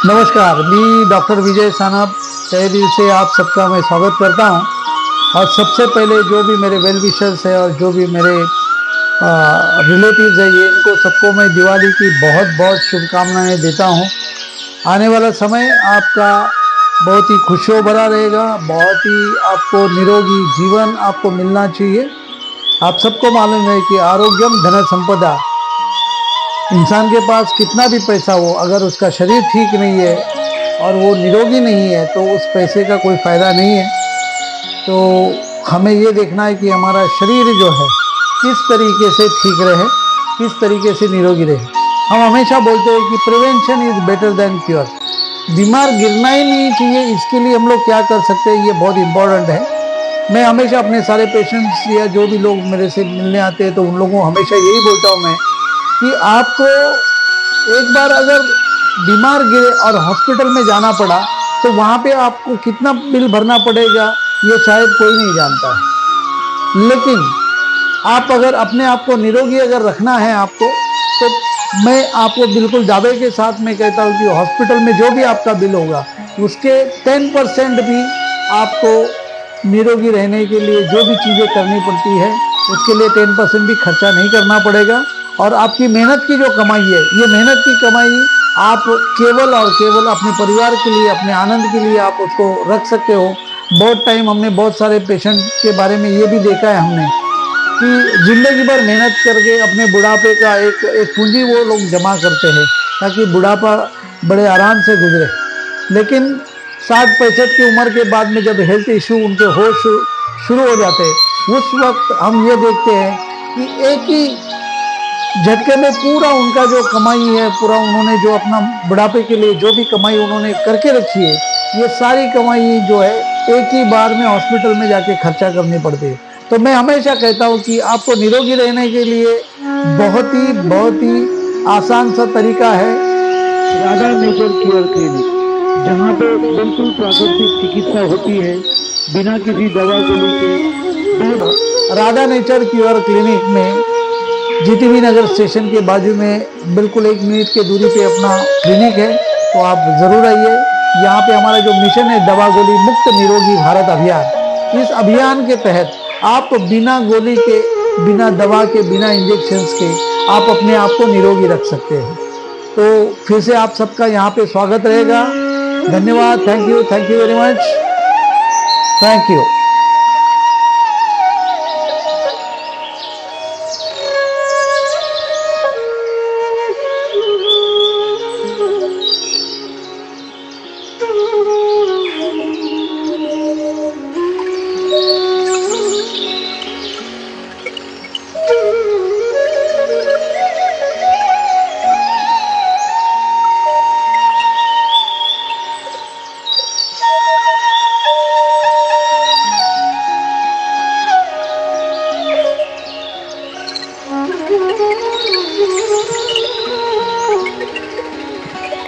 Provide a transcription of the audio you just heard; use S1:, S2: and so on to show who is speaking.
S1: नमस्कार, मी डॉक्टर विजय सानप तहे दिल से आप सबका मैं स्वागत करता हूं। और सबसे पहले जो भी मेरे वेल विशर्स है और जो भी मेरे रिलेटिव्स है, ये इनको सबको मैं दिवाली की बहुत बहुत शुभकामनाएं देता हूं। आने वाला समय आपका बहुत ही खुशियों भरा रहेगा, बहुत ही आपको निरोगी जीवन आपको मिलना चाहिए। आप सबको मालूम है कि आरोग्यम धन संपदा। इंसान के पास कितना भी पैसा हो, अगर उसका शरीर ठीक नहीं है और वो निरोगी नहीं है तो उस पैसे का कोई फायदा नहीं है। तो हमें ये देखना है कि हमारा शरीर जो है किस तरीके से ठीक रहे, किस तरीके से निरोगी रहे। हम हमेशा बोलते हैं कि prevention is better than cure. बीमार गिरना ही नहीं चाहिए, इसके लिए हम लोग क्या कर सकते हैं, ये बहुत इंपॉर्टेंट है। मैं हमेशा अपने सारे पेशेंट्स या जो भी लोग मेरे से मिलने आते हैं तो उन लोगों को हमेशा यही बोलता हूँ मैं कि आपको एक बार अगर बीमार गिरे और हॉस्पिटल में जाना पड़ा तो वहाँ पे आपको कितना बिल भरना पड़ेगा ये शायद कोई नहीं जानता है। लेकिन आप अगर अपने आप को निरोगी अगर रखना है आपको, तो मैं आपको बिल्कुल दावे के साथ में कहता हूँ कि हॉस्पिटल में जो भी आपका बिल होगा उसके 10% भी आपको निरोगी रहने के लिए जो भी चीज़ें करनी पड़ती है उसके लिए 10% भी खर्चा नहीं करना पड़ेगा। और आपकी मेहनत की जो कमाई है, ये मेहनत की कमाई आप केवल और केवल अपने परिवार के लिए, अपने आनंद के लिए आप उसको रख सकते हो। बहुत टाइम हमने बहुत सारे पेशेंट के बारे में ये भी देखा है हमने कि जिंदगी भर मेहनत करके अपने बुढ़ापे का एक एक पूंजी वो लोग जमा करते हैं ताकि बुढ़ापा बड़े आराम से गुजरे। लेकिन 60-65 की उम्र के बाद में जब हेल्थ इशू उनके होश शुरू हो जाते हैं, उस वक्त हम ये देखते हैं कि एक ही झटके में पूरा उनका जो कमाई है, पूरा उन्होंने जो अपना बुढ़ापे के लिए जो भी कमाई उन्होंने करके रखी है, ये सारी कमाई जो है एक ही बार में हॉस्पिटल में जाके खर्चा करनी पड़ती है। तो मैं हमेशा कहता हूँ कि आपको निरोगी रहने के लिए बहुत ही आसान सा तरीका है
S2: राधा नेचर क्योर क्लिनिक, जहाँ पे बिल्कुल प्राकृतिक चिकित्सा होती है बिना किसी दवा गोली के।
S1: राधा नेचर क्योर क्लिनिक में जीटीबी नगर स्टेशन के बाजू में बिल्कुल 1 मिनट की दूरी पे अपना क्लिनिक है। तो आप जरूर आइए। यहाँ पे हमारा जो मिशन है दवा गोली मुक्त निरोगी भारत अभियान, इस अभियान के तहत आप बिना गोली के, बिना दवा के, बिना इंजेक्शंस के आप अपने आप को निरोगी रख सकते हैं। तो फिर से आप सबका यहाँ पे स्वागत रहेगा। धन्यवाद। Thank you very much. Thank you.